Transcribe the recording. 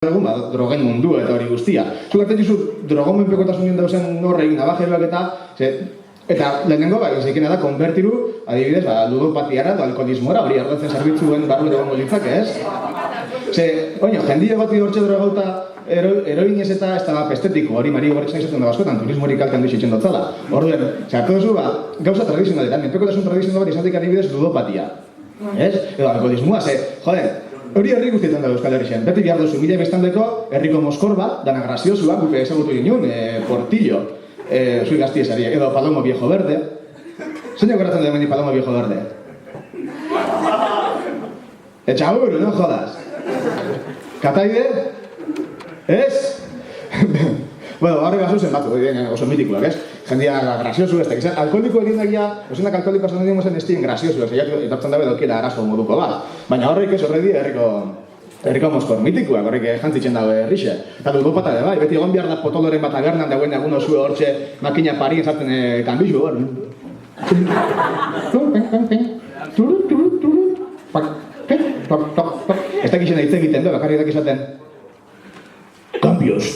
egun, drogen mundu eta hori guztia. Zuk hartzen dizu, drogon menpekotasunen dauzen horrein nabajeroak eta lehenengo, izekena da, konbertiru, adibidez, ludopatiara edo alkoholismoara, hori ardatzen zerbitzuen barru egongo litzake, ez? Jendia bati hortxe drogauta eroinez eta ez da pestetiko, hori Mario Gorritzen izaten da baskotan, turismorik kaltean duizitzen dotzala. Orduen, hartu duzu, gauza tradizionaletan, menpekotasun tradizional bat izatik adibidez ludopatia. Ez? Edo alkoholismoa, hori herri guztietan da Euskal Herrixen. Beti behar duzu, mila bestandeko herriko moskor bat, dana graziosua, gupe ezagutu ginen, Portillo, zui gaztiesari, edo Palomo Viejo Verde. Zein goratzen da hemen Palomo Viejo Verde? Etxaburu, no jodas. Kataide? Ez? Bueno, horre gazuzen batu, oso mitikoak, ez? Jendia graziosu ez da, alkoholiko egin dagia, osenak alkoholiko esan dugu zen estien graziosu, ez etortzen dabe dokiela arazo moduko bat. Baina horrek ez horredi herriko moskor mitikoak, horrek jantzitzen dago herrixe. Eta ludopata bai, beti egon behar da potoloren bat agernan dagoen egun osue hortxe makina parien zarten kanbizu hor. Ez dakixen hitz egiten, bakarrik dakizaten. Cambios.